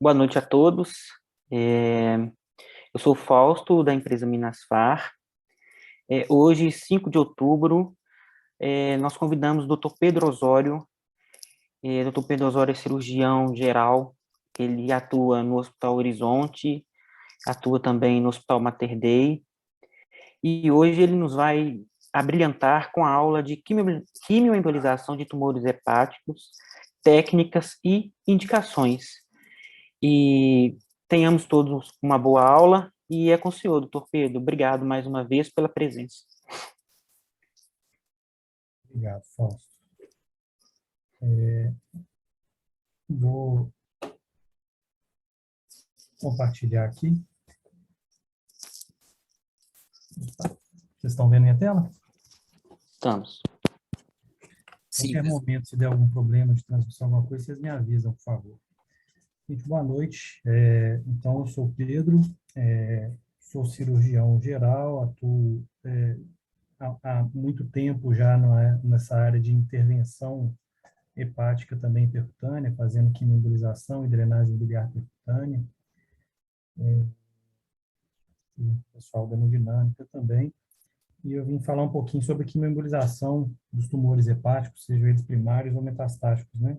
Boa noite a todos. É, eu sou o Fausto, da empresa Minasfar. Hoje, 5 de outubro, nós convidamos o Dr. Pedro Osório. Dr. Pedro Osório é cirurgião geral, ele atua no Hospital Horizonte, atua também no Hospital Mater Dei, e hoje ele nos vai abrilhantar com a aula de quimioembolização de tumores hepáticos, técnicas e indicações. E tenhamos todos uma boa aula, e é com o senhor, doutor Pedro. Obrigado mais uma vez pela presença. Obrigado, Fausto. Vou compartilhar aqui. Vocês estão vendo minha tela? Estamos. A qualquer momento, se der algum problema de transmissão, alguma coisa, vocês me avisam, por favor. Gente, boa noite. Então, eu sou o Pedro, sou cirurgião geral, atuo há muito tempo já nessa área de intervenção hepática também percutânea, fazendo quimioembolização e drenagem biliar percutânea. O pessoal da hemodinâmica também. E eu vim falar um pouquinho sobre quimioembolização dos tumores hepáticos, sejam eles primários ou metastáticos, né?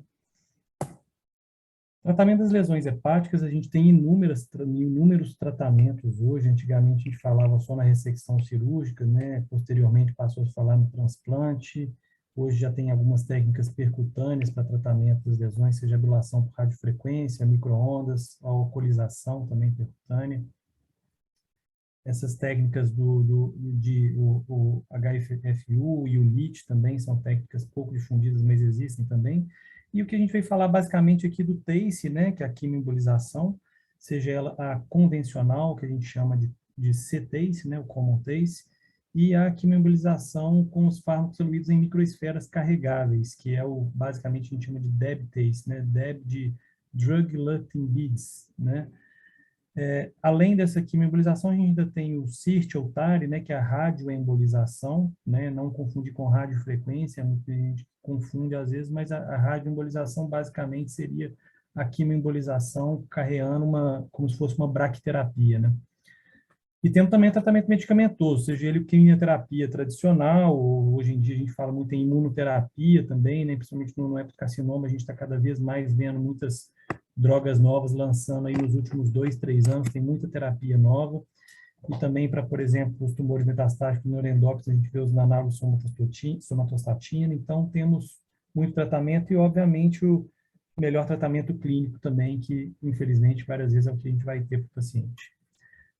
Tratamento das lesões hepáticas, a gente tem inúmeros tratamentos hoje. Antigamente a gente falava só na ressecção cirúrgica, né? Posteriormente passou a falar no transplante. Hoje já tem algumas técnicas percutâneas para tratamento das lesões, seja ablação por radiofrequência, micro-ondas, a alcoolização também percutânea. Essas técnicas o HFU e o LIT também são técnicas pouco difundidas, mas existem também. E o que a gente vai falar basicamente aqui do TACE, né, que é a quimioembolização, seja ela a convencional, que a gente chama de CTACE, né, o Common TACE, e a quimioembolização com os fármacos diluídos em microesferas carregáveis, que é basicamente a gente chama de DEB-TACE, né, DEB de Drug Eluting Beads, né. Além dessa quimioembolização, a gente ainda tem o CIRT ou TARI, né, que é a radioembolização, né, não confundir com radiofrequência, muita gente confunde às vezes, mas a radioembolização basicamente seria a quimioembolização carreando como se fosse uma braquiterapia, né. E temos também tratamento medicamentoso, seja ele quimioterapia tradicional, ou hoje em dia a gente fala muito em imunoterapia também, né, principalmente no hepatocarcinoma, a gente está cada vez mais vendo muitas drogas novas lançando aí nos últimos 2, 3 anos, tem muita terapia nova, e também para, por exemplo, os tumores metastáticos neuroendócrinos, a gente vê os análogos somatostatina, então temos muito tratamento e, obviamente, o melhor tratamento clínico também, que, infelizmente, várias vezes é o que a gente vai ter para o paciente.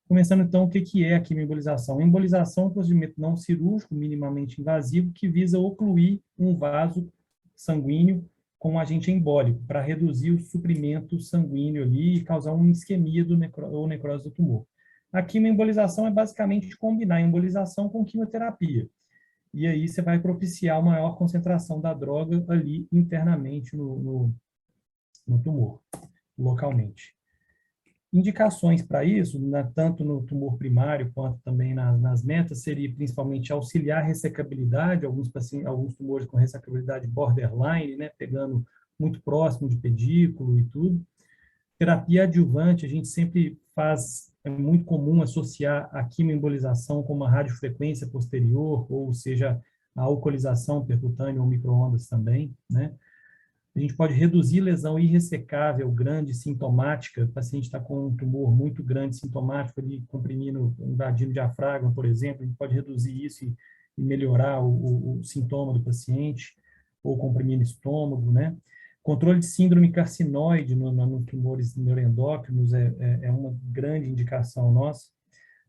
Começando, então, o que é a quimioembolização? A embolização é um procedimento não cirúrgico, minimamente invasivo, que visa ocluir um vaso sanguíneo com um agente embólico, para reduzir o suprimento sanguíneo ali e causar uma isquemia ou necrose do tumor. A quimioembolização é basicamente combinar a embolização com quimioterapia. E aí você vai propiciar uma maior concentração da droga ali internamente no tumor, localmente. Indicações para isso, tanto no tumor primário quanto também nas metas, seria principalmente auxiliar a ressecabilidade, alguns tumores com ressecabilidade borderline, né, pegando muito próximo de pedículo e tudo. Terapia adjuvante, a gente sempre é muito comum associar a quimioembolização com uma radiofrequência posterior, ou seja, a alcoolização percutânea ou micro-ondas também, né? A gente pode reduzir lesão irressecável, grande, sintomática. O paciente está com um tumor muito grande, sintomático, ali, comprimindo, invadindo o diafragma, por exemplo. A gente pode reduzir isso e melhorar o sintoma do paciente, ou comprimindo o estômago, né? Controle de síndrome carcinoide nos tumores neuroendócrinos é uma grande indicação nossa.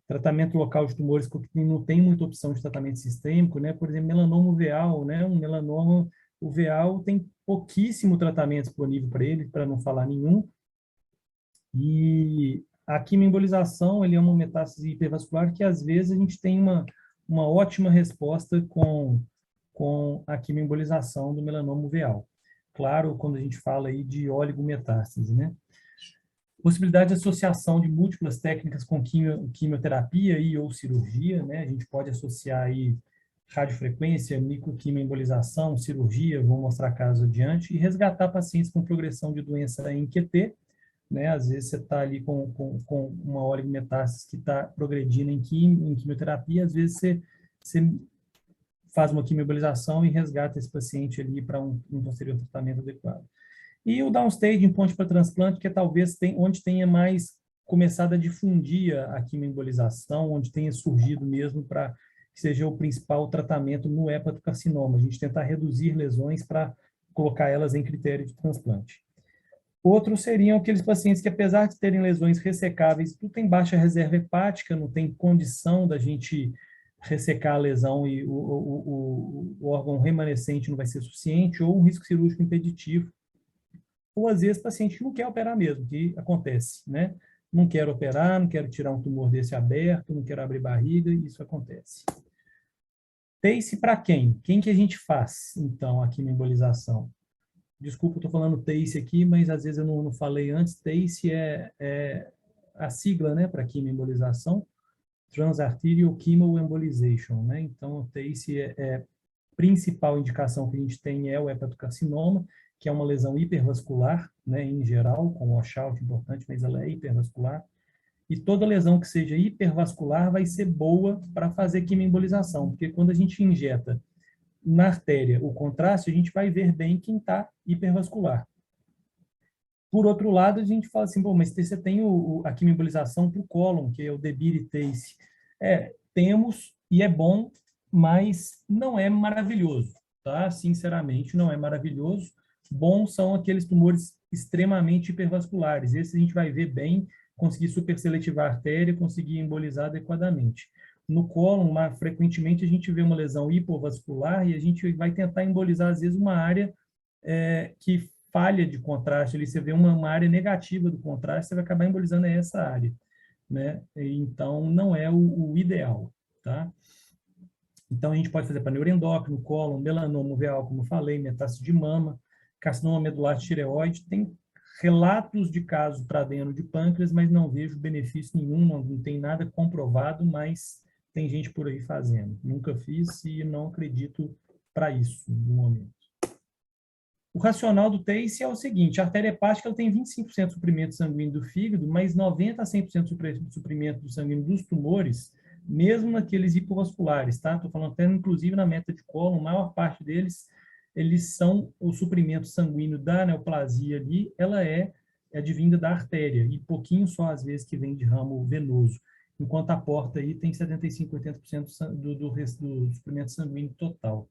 Tratamento local de tumores que não tem muita opção de tratamento sistêmico, né? Por exemplo, melanoma uveal, né? Um melanoma uveal tem pouquíssimo tratamento disponível para ele, para não falar nenhum. E a quimioembolização, ele é uma metástase hipervascular que às vezes a gente tem uma ótima resposta com a quimioembolização do melanoma uveal. Claro, quando a gente fala aí de oligometástase, né? Possibilidade de associação de múltiplas técnicas com quimioterapia e ou cirurgia, né? A gente pode associar aí radiofrequência, microquimioembolização, cirurgia, vou mostrar casos adiante, e resgatar pacientes com progressão de doença em QT, né? Às vezes você está ali com uma oligometástase que está progredindo em quimioterapia, às vezes você faz uma quimioembolização e resgata esse paciente ali para um posterior tratamento adequado. E o downstage em ponte para transplante, que é talvez onde tenha mais começado a difundir a quimioembolização, onde tenha surgido mesmo para que seja o principal tratamento no hepatocarcinoma. A gente tentar reduzir lesões para colocar elas em critério de transplante. Outros seriam aqueles pacientes que, apesar de terem lesões ressecáveis, tu tem baixa reserva hepática, não tem condição da gente ressecar a lesão e o órgão remanescente não vai ser suficiente, ou um risco cirúrgico impeditivo. Ou, às vezes, o paciente não quer operar mesmo, que acontece, né? Não quero operar, não quero tirar um tumor desse aberto, não quero abrir barriga, e isso acontece. TACE para quem? Quem que a gente faz, então, a quimioembolização? Desculpa, estou falando TACE aqui, mas às vezes eu não falei antes. TACE é a sigla, né, para quimioembolização, Transarterial Chemoembolization, né? Então, o TACE principal indicação que a gente tem é o hepatocarcinoma, que é uma lesão hipervascular, né, em geral, com washout importante, mas ela é hipervascular. E toda lesão que seja hipervascular vai ser boa para fazer quimioembolização, porque quando a gente injeta na artéria o contraste, a gente vai ver bem quem está hipervascular. Por outro lado, a gente fala assim, bom, mas você tem a quimioembolização para o cólon, que é o debilitase. Temos, e é bom, mas não é maravilhoso, tá? Sinceramente, não é maravilhoso. Bons são aqueles tumores extremamente hipervasculares. Esse a gente vai ver bem, conseguir superseletivar a artéria, conseguir embolizar adequadamente. No cólon, frequentemente, a gente vê uma lesão hipovascular e a gente vai tentar embolizar, às vezes, uma área que falha de contraste. Ali você vê uma área negativa do contraste, você vai acabar embolizando essa área, né? Então, não é o ideal, tá? Então, a gente pode fazer para neuroendócrino, cólon, melanoma uveal, como eu falei, metástase de mama, carcinoma medular tireoide. Tem relatos de casos para adeno de pâncreas, mas não vejo benefício nenhum, não tem nada comprovado, mas tem gente por aí fazendo. Nunca fiz e não acredito para isso no momento. O racional do TACE é o seguinte: a artéria hepática ela tem 25% de suprimento sanguíneo do fígado, mas 90% a 100% de suprimento do sanguíneo dos tumores, mesmo naqueles hipovasculares, tá? Estou falando até, inclusive, na meta de cólon, a maior parte deles, eles são o suprimento sanguíneo da neoplasia ali, ela é advinda da artéria, e pouquinho só, às vezes, que vem de ramo venoso, enquanto a porta aí tem 75%, 80% do suprimento sanguíneo total.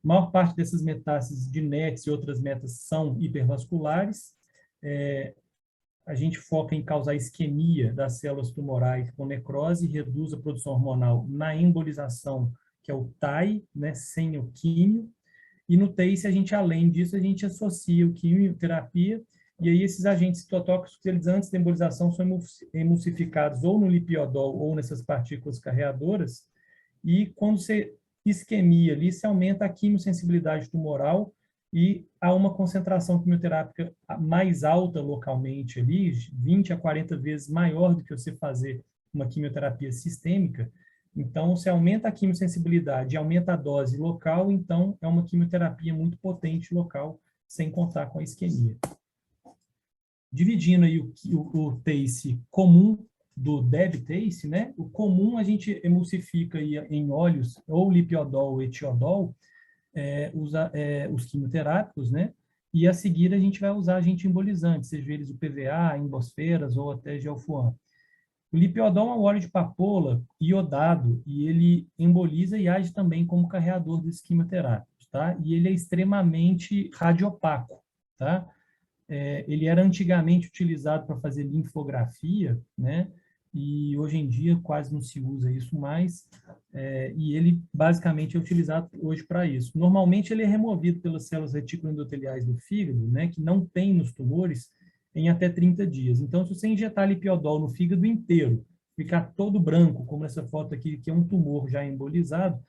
A maior parte dessas metástases de NETs e outras metas são hipervasculares. A gente foca em causar isquemia das células tumorais com necrose, reduz a produção hormonal na embolização, que é o TAI, né, sem o químio. E no TACE, a gente, além disso, a gente associa o quimioterapia, e aí esses agentes citotóxicos, eles antes da embolização são emulsificados ou no lipiodol ou nessas partículas carreadoras, e quando você isquemia ali, se aumenta a quimiosensibilidade tumoral e há uma concentração quimioterápica mais alta localmente ali, 20 a 40 vezes maior do que você fazer uma quimioterapia sistêmica. Então, se aumenta a quimiosensibilidade e aumenta a dose local, então é uma quimioterapia muito potente local, sem contar com a isquemia. Dividindo aí o TACE comum do DEB-TACE, né? O comum a gente emulsifica em óleos, ou lipiodol ou etiodol, os quimioterápicos, né? E a seguir a gente vai usar agente embolizante, seja eles o PVA, embosferas ou até gelfuan. O lipiodol é um óleo de papoula iodado e ele emboliza e age também como carreador desses quimioterápicos, tá? E ele é extremamente radiopaco, tá? Ele era antigamente utilizado para fazer linfografia, né? E hoje em dia quase não se usa isso mais, e ele basicamente é utilizado hoje para isso. Normalmente ele é removido pelas células retículo-endoteliais do fígado, né, que não tem nos tumores, em até 30 dias. Então, se você injetar lipiodol no fígado inteiro, ficar todo branco, como essa foto aqui, que é um tumor já embolizado,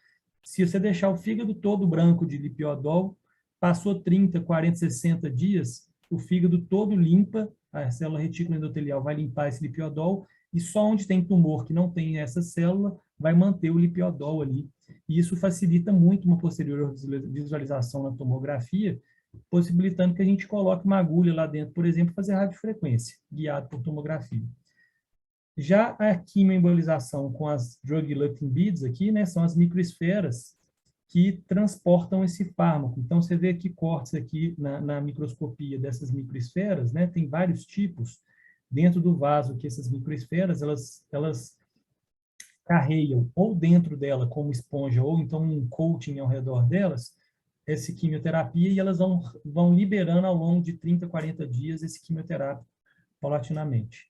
se você deixar o fígado todo branco de lipiodol, passou 30, 40, 60 dias, o fígado todo limpa, a célula retículo endotelial vai limpar esse lipiodol, e só onde tem tumor que não tem essa célula, vai manter o lipiodol ali. E isso facilita muito uma posterior visualização na tomografia, possibilitando que a gente coloque uma agulha lá dentro, por exemplo, fazer radiofrequência, guiado por tomografia. Já a quimioembolização com as drug-eluting beads aqui, né, são as microesferas que transportam esse fármaco. Então, você vê aqui cortes aqui na microscopia dessas microesferas, né, tem vários tipos dentro do vaso que essas microesferas, elas carregam ou dentro dela como esponja, ou então um coating ao redor delas, essa quimioterapia, e elas vão liberando ao longo de 30, 40 dias esse quimioterápico paulatinamente.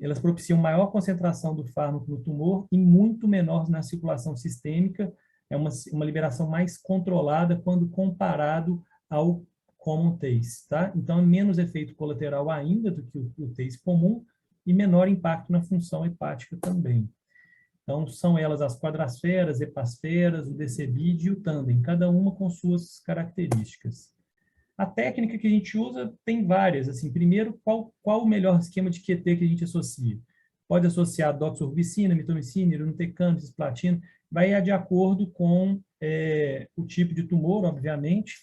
Elas propiciam maior concentração do fármaco no tumor e muito menor na circulação sistêmica, é uma liberação mais controlada quando comparado ao common TACE, tá? Então, é menos efeito colateral ainda do que o TACE comum e menor impacto na função hepática também. Então, são elas as quadrasferas, hepasferas, o DCBID e o tandem, cada uma com suas características. A técnica que a gente usa tem várias. Assim, primeiro, qual o melhor esquema de QT que a gente associa? Pode associar doxorubicina, mitomicina, irinotecan, cisplatina, vai de acordo com o tipo de tumor, obviamente.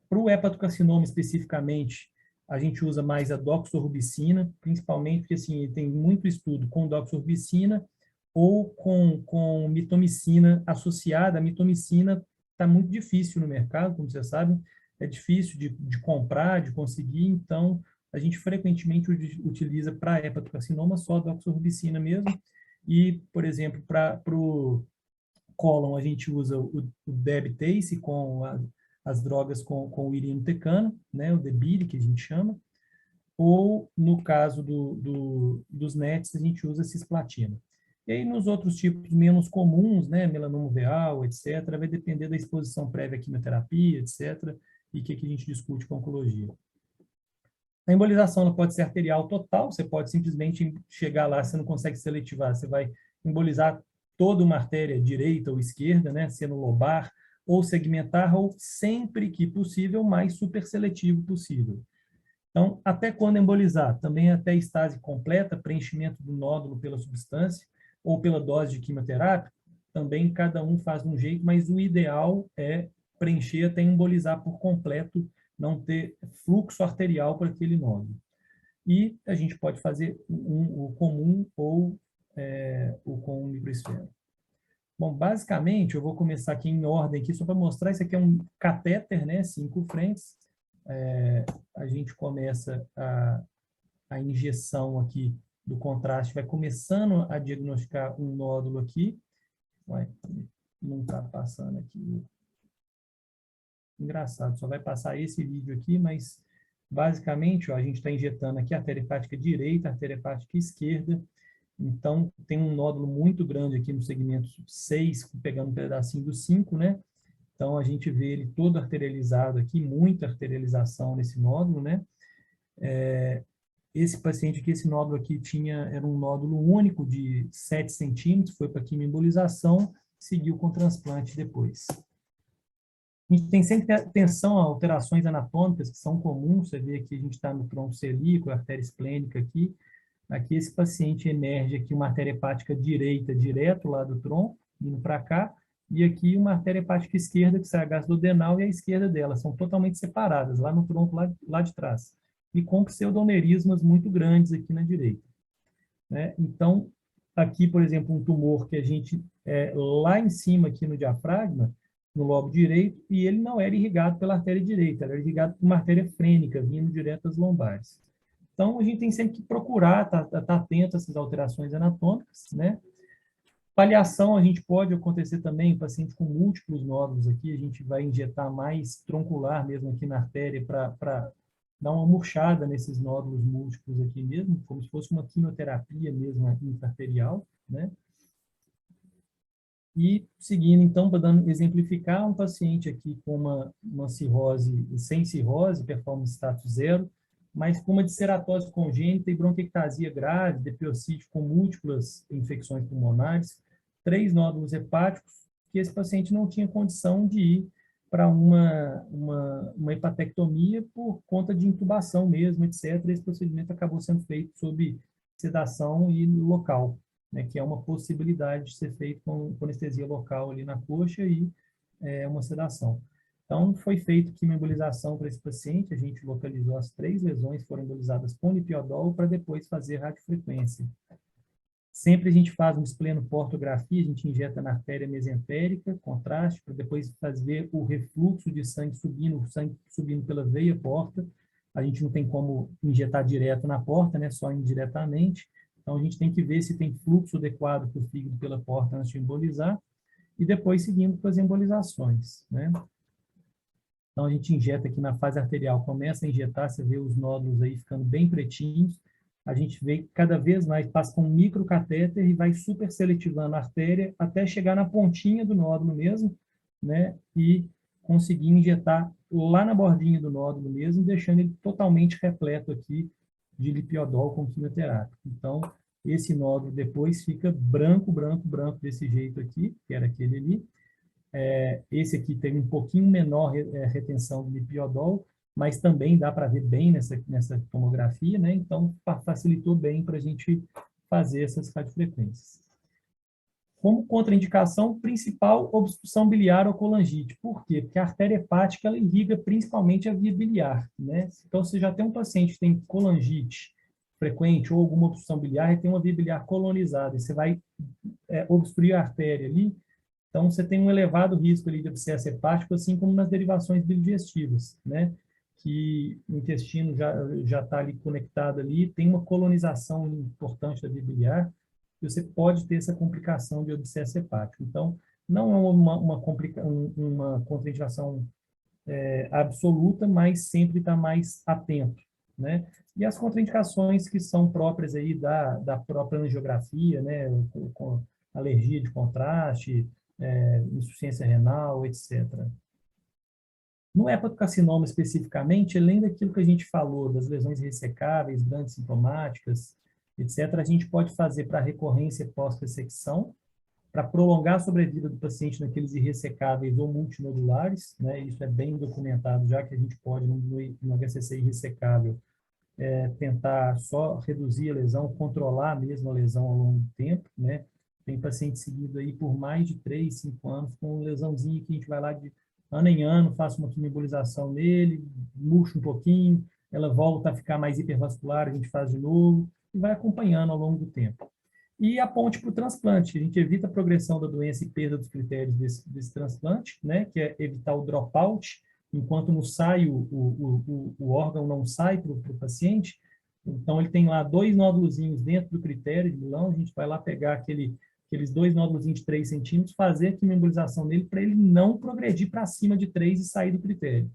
Para o hepatocarcinoma especificamente, a gente usa mais a doxorubicina, principalmente porque assim, tem muito estudo com doxorubicina ou com mitomicina associada. A mitomicina está muito difícil no mercado, como vocês sabem, é difícil de comprar, de conseguir, então a gente frequentemente utiliza para hepatocarcinoma só a doxorubicina mesmo, e, por exemplo, para o cólon a gente usa o DEB-TACE com as drogas com o irinotecano, né, o DEBID, que a gente chama, ou no caso dos NETs a gente usa cisplatina. E aí nos outros tipos menos comuns, né, melanoma uveal, etc., vai depender da exposição prévia à quimioterapia, etc., e o que a gente discute com oncologia. A embolização ela pode ser arterial total, você pode simplesmente chegar lá, você não consegue seletivar, você vai embolizar toda uma artéria direita ou esquerda, né, sendo lobar, ou segmentar, ou sempre que possível, mais super seletivo possível. Então, até quando embolizar? Também até estase completa, preenchimento do nódulo pela substância ou pela dose de quimioterapia, também cada um faz de um jeito, mas o ideal é preencher até embolizar por completo, não ter fluxo arterial para aquele nódulo. E a gente pode fazer o comum ou o com microesfera. Bom, basicamente, eu vou começar aqui em ordem, aqui, só para mostrar, isso aqui é um catéter, né, 5 frentes. A gente começa a injeção aqui do contraste, vai começando a diagnosticar um nódulo aqui. Ué, não está passando aqui. Engraçado, só vai passar esse vídeo aqui, mas basicamente, ó, a gente está injetando aqui a artéria hepática direita, a artéria hepática esquerda. Então, tem um nódulo muito grande aqui no segmento 6, pegando um pedacinho do 5, né? Então, a gente vê ele todo arterializado aqui, muita arterialização nesse nódulo, né? Esse paciente aqui, esse nódulo aqui era um nódulo único de 7 centímetros, foi para quimioembolização, seguiu com transplante depois. A gente tem sempre atenção a alterações anatômicas que são comuns, você vê aqui a gente está no tronco celíaco, a artéria esplênica aqui. Aqui esse paciente emerge aqui uma artéria hepática direita, direto lá do tronco, indo para cá, e aqui uma artéria hepática esquerda, que sai a gastrodenal, e a esquerda dela, são totalmente separadas, lá no tronco, lá de trás. E com pseudonerismas muito grandes aqui na direita. Né? Então, aqui, por exemplo, um tumor que a gente, lá em cima, aqui no diafragma, no lobo direito, e ele não era irrigado pela artéria direita, era irrigado por uma artéria frênica, vindo direto às lombares. Então, a gente tem sempre que procurar estar atento a essas alterações anatômicas, né? Paliação, a gente pode acontecer também em paciente com múltiplos nódulos aqui, a gente vai injetar mais troncular mesmo aqui na artéria para dar uma murchada nesses nódulos múltiplos aqui mesmo, como se fosse uma quimioterapia mesmo intraarterial, né? E seguindo, então, para exemplificar, um paciente aqui com uma cirrose, sem cirrose, performance status 0, mas com uma disceratose congênita e bronquiectasia grave, depiocídio com múltiplas infecções pulmonares, 3 nódulos hepáticos, que esse paciente não tinha condição de ir para uma hepatectomia por conta de intubação mesmo, etc. Esse procedimento acabou sendo feito sob sedação e local, né, que é uma possibilidade de ser feito com anestesia local ali na coxa e uma sedação. Então, foi feita quimioembolização para esse paciente, a gente localizou as 3 lesões, foram embolizadas com lipiodol para depois fazer radiofrequência. Sempre a gente faz uma esplenoportografia, a gente injeta na artéria mesentérica, contraste, para depois fazer o refluxo de sangue subindo pela veia porta. A gente não tem como injetar direto na porta, né, só indiretamente. Então, a gente tem que ver se tem fluxo adequado para o fígado pela porta antes de embolizar, e depois seguimos com as embolizações, né? Então, a gente injeta aqui na fase arterial, começa a injetar, você vê os nódulos aí ficando bem pretinhos, a gente vê que cada vez mais passa com um microcatéter e vai super seletivando a artéria até chegar na pontinha do nódulo mesmo, né? E conseguir injetar lá na bordinha do nódulo mesmo, deixando ele totalmente repleto aqui de lipiodol com quimioterápico. Então, esse nódulo depois fica branco, branco, branco desse jeito aqui, que era aquele ali. Esse aqui tem um pouquinho menor retenção de lipiodol, mas também dá para ver bem nessa tomografia, né? Então, facilitou bem para a gente fazer essas radiofrequências. Como contraindicação principal, obstrução biliar ou colangite. Por quê? Porque a artéria hepática ela irriga principalmente a via biliar, né? Então, se já tem um paciente que tem colangite frequente ou alguma obstrução biliar, e tem uma via biliar colonizada, e você vai obstruir a artéria ali, então você tem um elevado risco ali de abscesso hepático, assim como nas derivações bilidigestivas, né? Que o intestino já está ali conectado ali, tem uma colonização importante da via biliar, e você pode ter essa complicação de abscesso hepático. Então, não é uma contraindicação absoluta, mas sempre está mais atento, né? E as contraindicações que são próprias aí da própria angiografia, né? Com alergia de contraste, insuficiência renal, etc. No hepatocarcinoma especificamente, além daquilo que a gente falou, das lesões ressecáveis, grandes sintomáticas, etc., a gente pode fazer para recorrência pós-ressecção, para prolongar a sobrevida do paciente naqueles irressecáveis ou multinodulares, né? Isso é bem documentado, já que a gente pode, no HCC irressecável, tentar só reduzir a lesão, controlar mesmo a lesão ao longo do tempo, né? Tem paciente seguido aí por mais de 3, 5 anos, com lesãozinha que a gente vai lá de ano em ano, faz uma quimioembolização nele, murcha um pouquinho, ela volta a ficar mais hipervascular, a gente faz de novo, e vai acompanhando ao longo do tempo. E a ponte para o transplante, a gente evita a progressão da doença e perda dos critérios desse transplante, né? Que é evitar o dropout, enquanto não sai o órgão não sai para o paciente. Então, ele tem lá 2 nódulozinhos dentro do critério de Milão, a gente vai lá pegar aqueles 2 nódulozinhos de 3 centímetros, fazer a quimioembolização nele para ele não progredir para cima de 3 e sair do critério.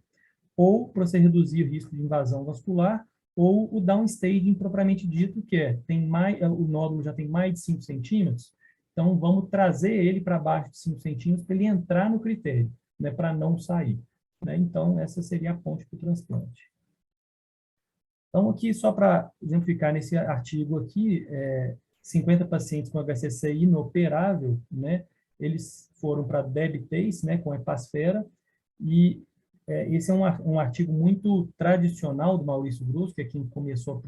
Ou para você reduzir o risco de invasão vascular, ou o downstaging propriamente dito, que o nódulo já tem mais de 5 centímetros, então vamos trazer ele para baixo de 5 centímetros para ele entrar no critério, né, para não sair. Né? Então, essa seria a ponte para o transplante. Então, aqui, só para exemplificar nesse artigo aqui, 50 pacientes com HCC inoperável, né, eles foram para DEB-TACE, né, com hepasfera, e esse é um artigo muito tradicional do Maurício Grosso, que é quem começou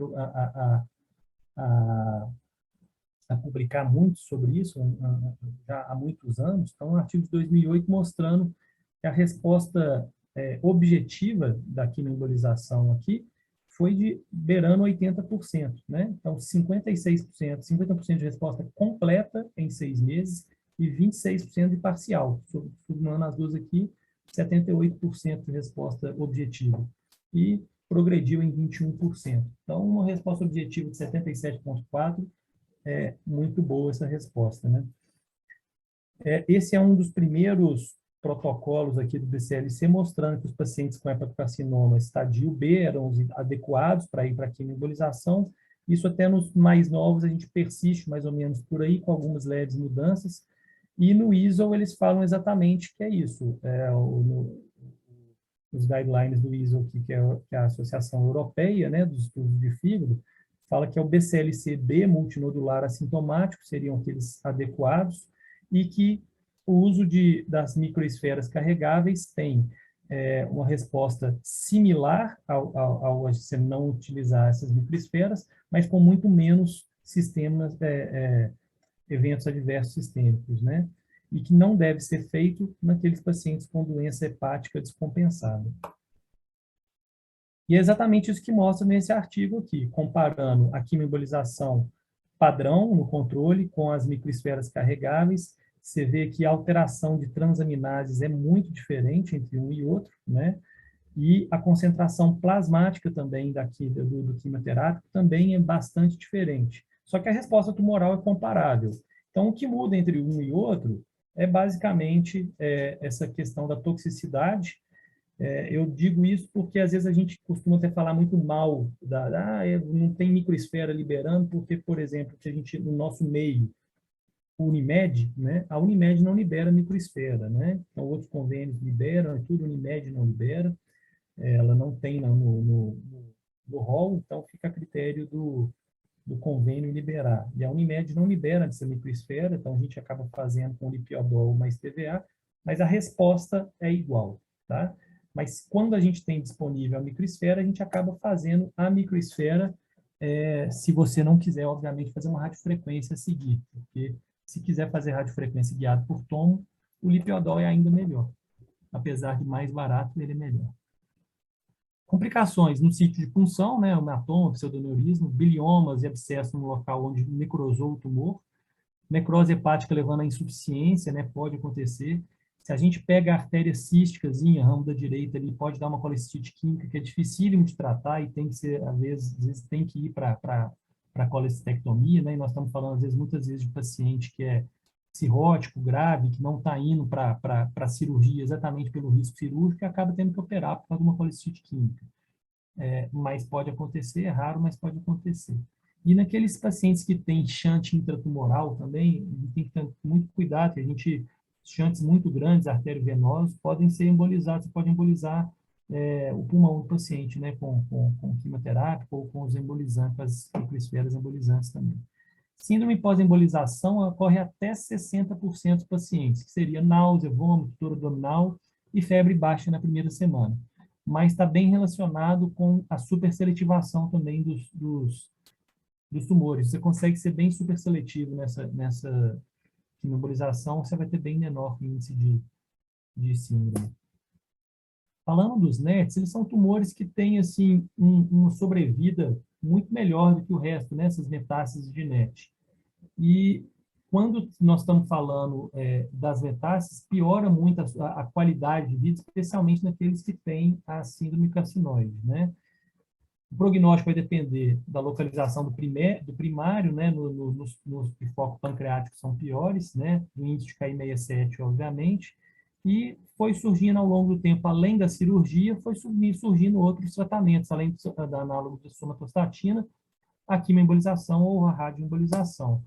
a publicar muito sobre isso já há muitos anos. Então, um artigo de 2008 mostrando que a resposta objetiva da quimioembolização aqui foi de beirando 80%, né? Então, 56%, 50% de resposta completa em 6 meses e 26% de parcial. Somando as duas aqui, 78% de resposta objetiva. E progrediu em 21%. Então, uma resposta objetiva de 77,4%, é muito boa essa resposta, né? Esse é um dos primeiros protocolos aqui do BCLC, mostrando que os pacientes com hepatocarcinoma estadio B eram os adequados para ir para a quimioembolização. Isso até nos mais novos a gente persiste mais ou menos por aí, com algumas leves mudanças. E no ISO eles falam exatamente que é isso. Os guidelines do ISO, que é a Associação Europeia, né, dos estudos de fígado, fala que é o BCLC-B multinodular assintomático, seriam aqueles adequados, e que o uso das microesferas carregáveis tem uma resposta similar ao você não utilizar essas microesferas, mas com muito menos eventos adversos sistêmicos, né? e que não deve ser feito naqueles pacientes com doença hepática descompensada. E é exatamente isso que mostra nesse artigo aqui, comparando a quimioembolização padrão no controle com as microesferas carregáveis. Você vê que a alteração de transaminases é muito diferente entre um e outro, né? E a concentração plasmática também do quimioterápico também é bastante diferente. Só que a resposta tumoral é comparável. Então, o que muda entre um e outro é basicamente essa questão da toxicidade. Eu digo isso porque às vezes a gente costuma até falar muito mal não tem microesfera liberando, porque, por exemplo, que a gente no nosso meio, o Unimed, né? A Unimed não libera microesfera, né? Então outros convênios liberam, é tudo Unimed não libera, ela não tem no rol, então fica a critério do convênio liberar. E a Unimed não libera essa microesfera, então a gente acaba fazendo com lipiodol mais PVA, mas a resposta é igual, tá? Mas quando a gente tem disponível a microesfera, a gente acaba fazendo a microesfera, se você não quiser, obviamente, fazer uma radiofrequência a seguir, porque se quiser fazer radiofrequência guiada por tomo, o lipiodol é ainda melhor. Apesar de mais barato, ele é melhor. Complicações no sítio de punção, né, hematoma, pseudoneurismo, biliomas e abscesso no local onde necrosou o tumor, necrose hepática levando à insuficiência, né, pode acontecer. Se a gente pega a artéria císticazinha, ramo da direita ali, pode dar uma colecistite química que é dificílimo de tratar e tem que ser, às vezes tem que ir para colecistectomia, né, e nós estamos falando, muitas vezes, de paciente que é cirrótico, grave, que não está indo para cirurgia exatamente pelo risco cirúrgico e acaba tendo que operar por causa de uma colecistite química. Mas pode acontecer, é raro, mas pode acontecer. E naqueles pacientes que têm shunt intratumoral também, a gente tem que ter muito cuidado, que a gente, shunts muito grandes, arteriovenosos, podem ser embolizados, você pode embolizar o pulmão do paciente, né, com quimioterapia ou com os embolizantes, com as microesferas embolizantes também. Síndrome pós-embolização ocorre até 60% dos pacientes, que seria náusea, vômito, dor abdominal e febre baixa na primeira semana. Mas está bem relacionado com a superseletivação também dos tumores. Você consegue ser bem superseletivo nessa embolização, você vai ter bem menor índice de síndrome. Falando dos NETs, eles são tumores que têm assim, uma sobrevida muito melhor do que o resto, né, essas metástases de NET. E quando nós estamos falando das metástases, piora muito a qualidade de vida, especialmente naqueles que têm a síndrome carcinoide, né? O prognóstico vai depender da localização do primário, né? Nos de foco pancreático são piores, né? O índice de KI67, obviamente. E foi surgindo ao longo do tempo, além da cirurgia, foi surgindo outros tratamentos, além da análogo de somatostatina, a quimioembolização ou a radioembolização.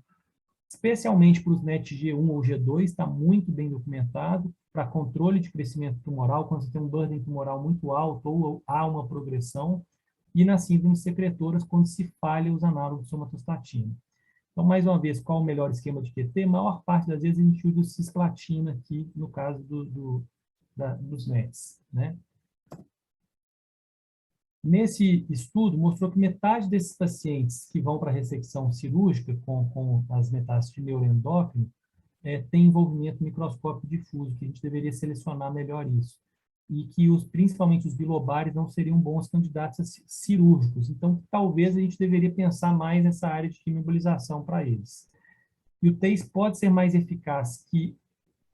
Especialmente para os NET G1 ou G2, está muito bem documentado para controle de crescimento tumoral, quando você tem um burden tumoral muito alto ou há uma progressão, e nas síndromes secretoras, quando se falha os análogos de somatostatina. Então, mais uma vez, qual o melhor esquema de QT? A maior parte das vezes a gente usa o cisplatina aqui, no caso dos NETs, né? Nesse estudo, mostrou que metade desses pacientes que vão para a ressecção cirúrgica com as metástases de neuroendócrino tem envolvimento microscópico difuso, que a gente deveria selecionar melhor isso. E que principalmente os bilobares não seriam bons candidatos cirúrgicos. Então, talvez a gente deveria pensar mais nessa área de quimioembolização para eles. E o TACE pode ser mais eficaz que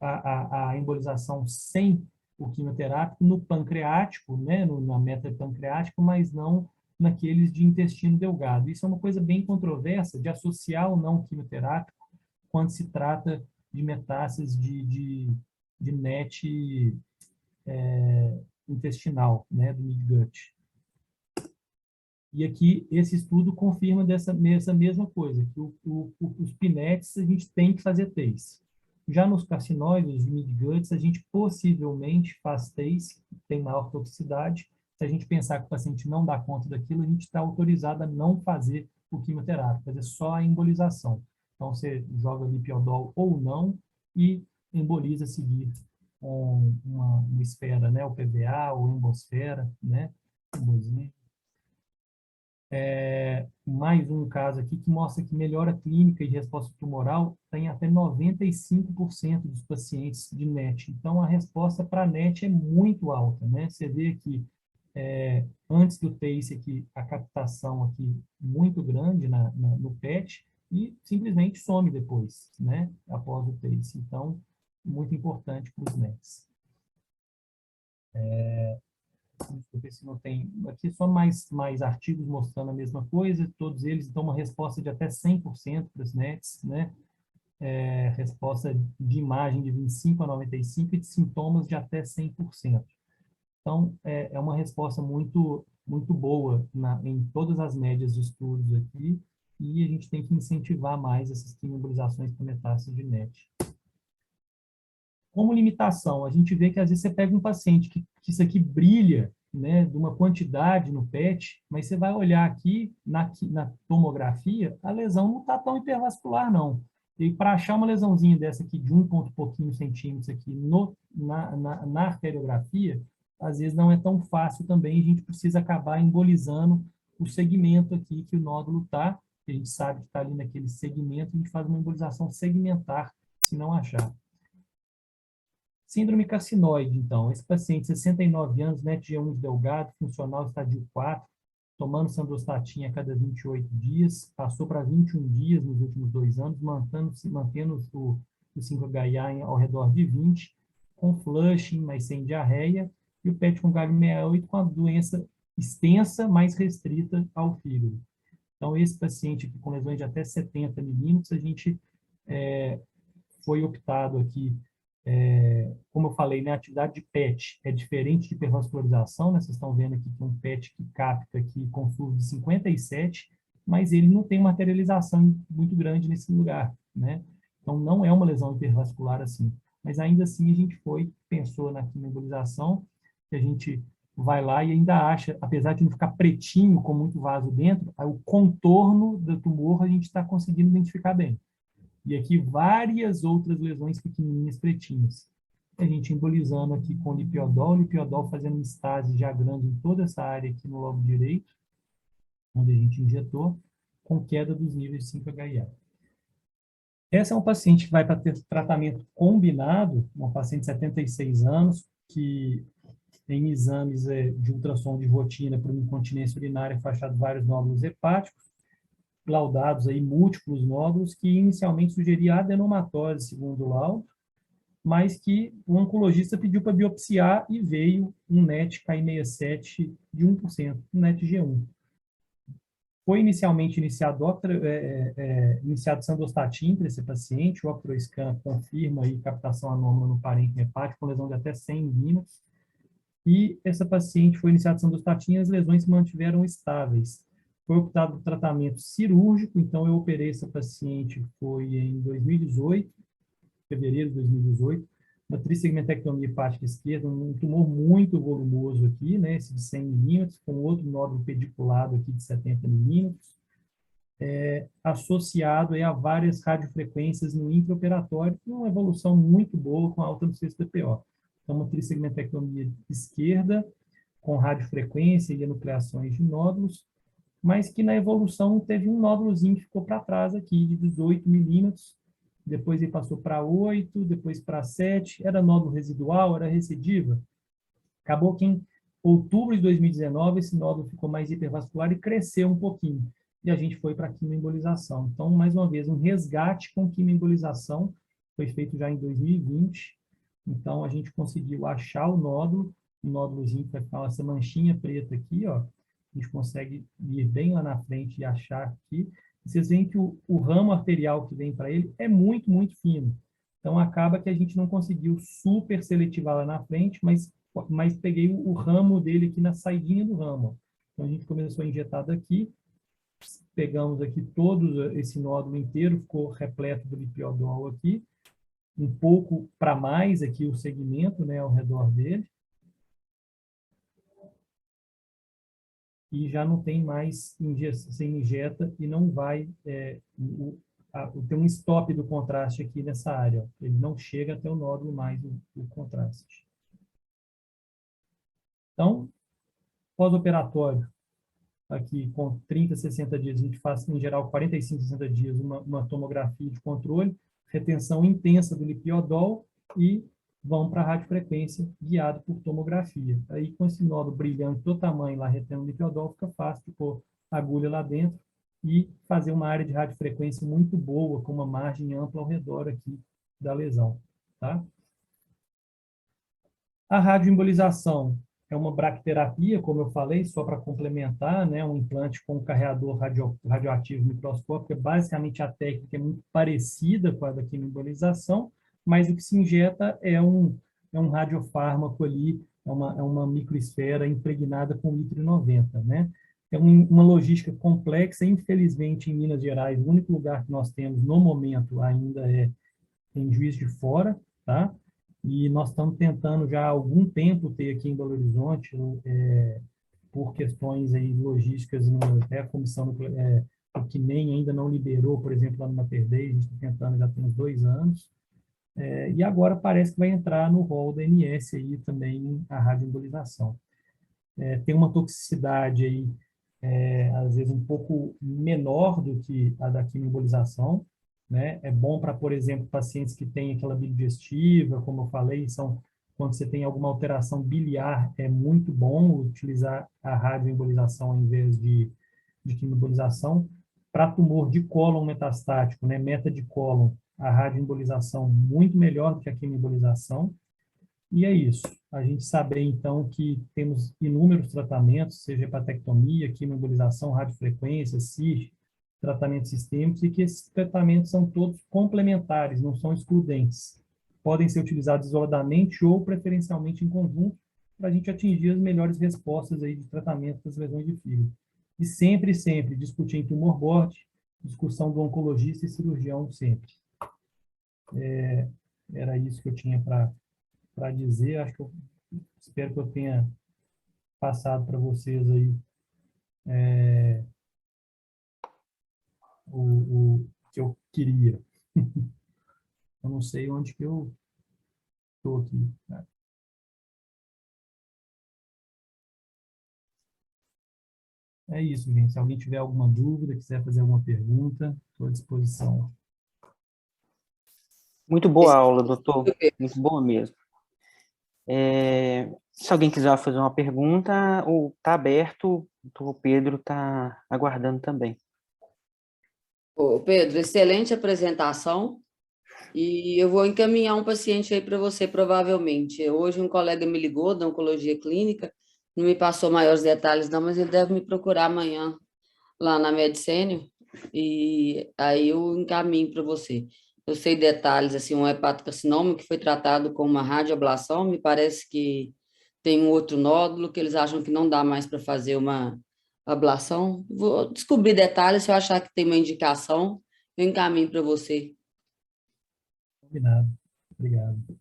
a embolização sem o quimioterápico no pancreático, né, na meta pancreático, mas não naqueles de intestino delgado. Isso é uma coisa bem controversa de associar ou não quimioterápico quando se trata de metástases de NET intestinal, né, do midgut. E aqui, esse estudo confirma essa mesma coisa, que os PNETs a gente tem que fazer TACE. Já nos carcinóides de midguts, a gente possivelmente faz TACE, que tem maior toxicidade. Se a gente pensar que o paciente não dá conta daquilo, a gente está autorizado a não fazer o quimioterápico, fazer só a embolização. Então, você joga lipiodol ou não e emboliza a seguir com uma esfera, né, o PVA ou embosfera, né, Mais um caso aqui que mostra que melhora clínica e resposta tumoral tem até 95% dos pacientes de NET. Então, a resposta para NET é muito alta, né? Você vê que antes do TACE aqui, a captação aqui muito grande no PET e simplesmente some depois, né? Após o TACE. Então, muito importante para os NETs. Deixa eu ver se não tem. Aqui só mais artigos mostrando a mesma coisa, todos eles dão uma resposta de até 100% para os NETs, né? Resposta de imagem de 25 a 95% e de sintomas de até 100%. Então, é uma resposta muito, muito boa em todas as médias de estudos aqui, e a gente tem que incentivar mais essas quimioembolizações para metástase de NET. Como limitação, a gente vê que às vezes você pega um paciente que isso aqui brilha, né, de uma quantidade no PET, mas você vai olhar aqui na tomografia, a lesão não está tão hipervascular, não. E para achar uma lesãozinha dessa aqui de 1 ponto pouquinho centímetros aqui na arteriografia, às vezes não é tão fácil também, a gente precisa acabar embolizando o segmento aqui que o nódulo está, que a gente sabe que está ali naquele segmento, a gente faz uma embolização segmentar, se não achar. Síndrome carcinoide, então. Esse paciente, 69 anos, NET-G1 delgado, funcional estadio 4, tomando sandostatina a cada 28 dias, passou para 21 dias nos últimos 2 anos, mantendo o 5-HI ao redor de 20, com flushing, mas sem diarreia, e o PET com galho 68 com a doença extensa, mais restrita ao fígado. Então, esse paciente aqui com lesões de até 70 milímetros, a gente foi optado aqui, como eu falei, né, a atividade de PET é diferente de hipervascularização, né, vocês estão vendo aqui que um PET que capta aqui com fluxo de 57, mas ele não tem materialização muito grande nesse lugar, né? Então, não é uma lesão hipervascular assim. Mas ainda assim, a gente pensou na quimioembolização, que a gente vai lá e ainda acha, apesar de não ficar pretinho com muito vaso dentro, o contorno do tumor a gente está conseguindo identificar bem. E aqui várias outras lesões pequenininhas pretinhas. A gente embolizando aqui com lipiodol fazendo uma estase já grande em toda essa área aqui no lobo direito, onde a gente injetou, com queda dos níveis de 5-HI. Essa é uma paciente que vai para ter tratamento combinado, uma paciente de 76 anos, que em exames de ultrassom de rotina por incontinência urinária foi achado vários nódulos hepáticos, laudados aí múltiplos nódulos, que inicialmente sugeria adenomatose, segundo o laudo, mas que o oncologista pediu para biopsiar e veio um NET Ki67 de 1%, um NET G1. Foi inicialmente iniciado sandostatina para esse paciente, o octoscan confirma aí captação anômala no parênquima hepático, com lesão de até 100 milímetros, e essa paciente foi iniciada sandostatina e as lesões se mantiveram estáveis. Foi optado por tratamento cirúrgico, então eu operei essa paciente, foi em 2018, fevereiro de 2018, uma trissegmentectomia hepática esquerda, um tumor muito volumoso aqui, né, esse de 100 milímetros, com outro nódulo pediculado aqui de 70 milímetros, associado a várias radiofrequências no intraoperatório, com uma evolução muito boa com alta no CSTPO. Então, uma trissegmentectomia esquerda, com radiofrequência e enucleações de nódulos, mas que na evolução teve um nódulozinho que ficou para trás aqui, de 18 milímetros, depois ele passou para 8, depois para 7, era nódulo residual, era recidiva. Acabou que em outubro de 2019, esse nódulo ficou mais hipervascular e cresceu um pouquinho. E a gente foi para a quimioembolização. Então, mais uma vez, um resgate com quimioembolização, foi feito já em 2020. Então, a gente conseguiu achar o nódulozinho que vai ficar essa manchinha preta aqui, ó. A gente consegue ir bem lá na frente e achar aqui. Vocês veem que o ramo arterial que vem para ele é muito, muito fino. Então, acaba que a gente não conseguiu super seletivar lá na frente, mas peguei o ramo dele aqui na saidinha do ramo. Então, a gente começou a injetar daqui, pegamos aqui todo esse nódulo inteiro, ficou repleto do lipiodol aqui, um pouco para mais aqui o segmento, né, ao redor dele. E já não tem mais você injeta e não vai tem um stop do contraste aqui nessa área. Ó. Ele não chega até o nódulo mais o contraste. Então, pós-operatório, aqui com 30, 60 dias, a gente faz, em geral, 45, 60 dias, uma tomografia de controle, retenção intensa do lipiodol e vão para a radiofrequência guiado por tomografia. Aí, com esse nódulo brilhante do tamanho lá, retendo o lipiodol, fica fácil de pôr a agulha lá dentro e fazer uma área de radiofrequência muito boa, com uma margem ampla ao redor aqui da lesão, tá? A radioembolização é uma braquiterapia, como eu falei, só para complementar, né, um implante com carreador radioativo microscópico. Basicamente, a técnica é muito parecida com a da quimioembolização, mas o que se injeta é um radiofármaco ali, é uma microesfera impregnada com litro 90, né? É uma logística complexa, infelizmente, em Minas Gerais, o único lugar que nós temos no momento ainda é em Juiz de Fora, tá? E nós estamos tentando já há algum tempo ter aqui em Belo Horizonte, por questões aí logísticas, até a comissão o que nem ainda não liberou, por exemplo, lá no Mater Dei, a gente está tentando já tem uns 2 anos, e agora parece que vai entrar no rol da ANS aí também a radioembolização. Tem uma toxicidade aí, às vezes um pouco menor do que a da quimioembolização, né? É bom para, por exemplo, pacientes que têm aquela bile digestiva, como eu falei, quando você tem alguma alteração biliar, é muito bom utilizar a radioembolização ao invés de quimioembolização. Para tumor de cólon metastático, né, meta de cólon, a radioembolização muito melhor do que a quimioembolização. E é isso. A gente saber, então, que temos inúmeros tratamentos, seja hepatectomia, quimioembolização, radiofrequência, CIR, tratamentos sistêmicos, e que esses tratamentos são todos complementares, não são excludentes. Podem ser utilizados isoladamente ou preferencialmente em conjunto para a gente atingir as melhores respostas aí de tratamento das lesões de fígado. E sempre, sempre discutir em tumor board, discussão do oncologista e cirurgião sempre. Era isso que eu tinha para dizer. Acho que eu espero que eu tenha passado para vocês aí o que eu queria. Eu não sei onde que eu estou aqui. É isso, gente. Se alguém tiver alguma dúvida, quiser fazer alguma pergunta, estou à disposição. Muito boa aula, doutor. Muito boa mesmo. Se alguém quiser fazer uma pergunta, está aberto, o Pedro está aguardando também. Ô, Pedro, excelente apresentação. E eu vou encaminhar um paciente aí para você, provavelmente. Hoje um colega me ligou da oncologia clínica, não me passou maiores detalhes, não, mas ele deve me procurar amanhã lá na Medicênio, e aí eu encaminho para você. Eu sei detalhes, assim, um hepatocarcinoma que foi tratado com uma radioablação, me parece que tem um outro nódulo que eles acham que não dá mais para fazer uma ablação. Vou descobrir detalhes, se eu achar que tem uma indicação, eu encaminho para você. Combinado. Obrigado.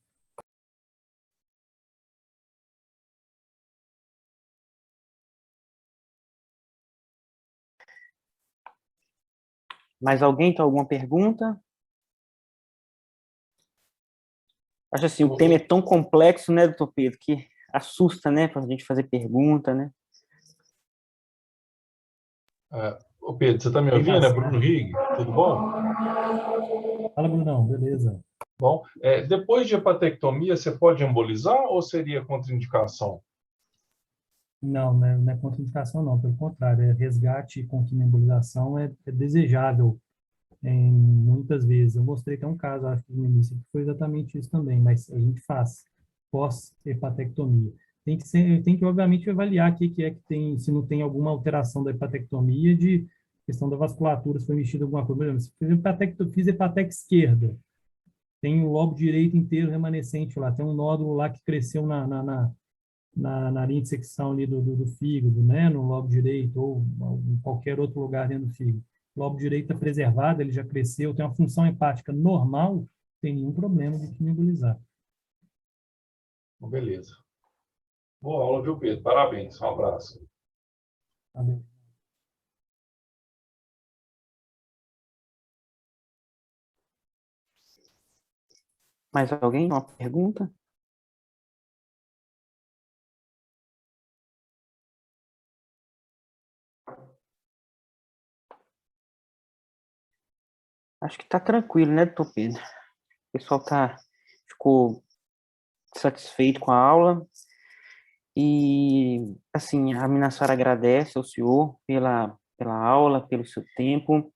Mais alguém tem alguma pergunta? Acho assim, o tema é tão complexo, né, doutor Pedro, que assusta, né, para a gente fazer pergunta, né? Ô Pedro, você está me ouvindo? É Bruno Rig, tudo bom? Fala, Brunão. Beleza. Bom, depois de hepatectomia, você pode embolizar ou seria contraindicação? Não, né, não é contraindicação, não. Pelo contrário, resgate com quimioembolização é desejável muitas vezes. Eu mostrei até um caso, acho que no início, que foi exatamente isso também, mas a gente faz pós-hepatectomia. Tem que, obviamente, avaliar o que é que tem, se não tem alguma alteração da hepatectomia, de questão da vasculatura, se foi mexida alguma coisa. Por exemplo, se fiz hepateca esquerda, tem o lobo direito inteiro remanescente lá, tem um nódulo lá que cresceu na linha de secção ali do fígado, né, no lobo direito, ou em qualquer outro lugar dentro do fígado. O lobo direito está preservado, ele já cresceu, tem uma função hepática normal, não tem nenhum problema de quimioembolizar. Beleza. Boa aula, viu, Pedro? Parabéns. Um abraço. Tá bem. Mais alguém? Uma pergunta? Acho que está tranquilo, né, doutor Pedro? O pessoal ficou satisfeito com a aula e, assim, a Minasfar agradece ao senhor pela aula, pelo seu tempo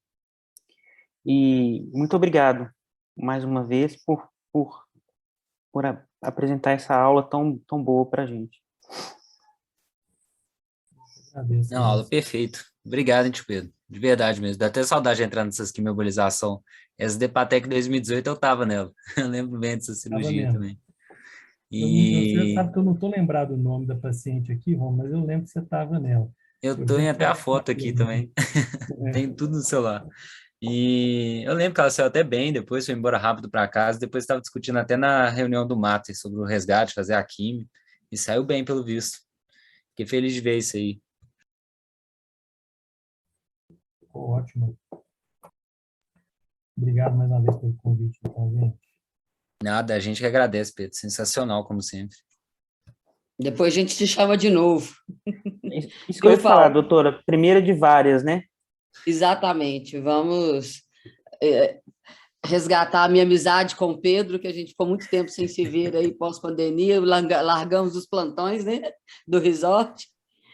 e muito obrigado mais uma vez por apresentar essa aula tão boa para a gente. Agradeço. Não, aula perfeito. Obrigado, hein, tio Pedro. De verdade mesmo. Dá até saudade de entrar nessa quimiobilização. Essa Depatec 2018 eu tava nela. Eu lembro bem dessa cirurgia mesmo. também. Você sabe que eu não estou lembrado o nome da paciente aqui, Rom, mas eu lembro que você estava nela. Eu tô em até a foto aqui também. Tem tudo no celular. E eu lembro que ela saiu até bem, depois foi embora rápido para casa, depois estava discutindo até na reunião do Mater sobre o resgate, fazer a quimio, e saiu bem pelo visto. Fiquei feliz de ver isso aí. Ótimo. Obrigado mais uma vez pelo convite, tá, gente? Nada, a gente que agradece, Pedro. Sensacional, como sempre. Depois a gente te chama de novo. Isso que eu ia falar, doutora, primeira de várias, né? Exatamente. Vamos resgatar a minha amizade com o Pedro, que a gente ficou muito tempo sem se ver aí pós-pandemia, largamos os plantões, né, do resort.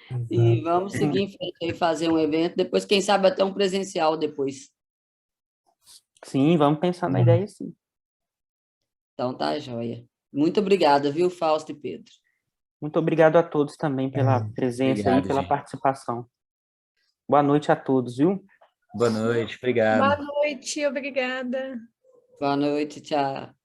Exato. E vamos seguir em frente aí, fazer um evento, depois, quem sabe, até um presencial depois. Sim, vamos pensar na ideia, sim. Então, tá, joia. Muito obrigada, viu, Fausto e Pedro? Muito obrigado a todos também pela presença Obrigado, e pela gente. participação. Boa noite a todos, viu? Boa noite, obrigado. Boa noite, obrigada. Boa noite, tchau.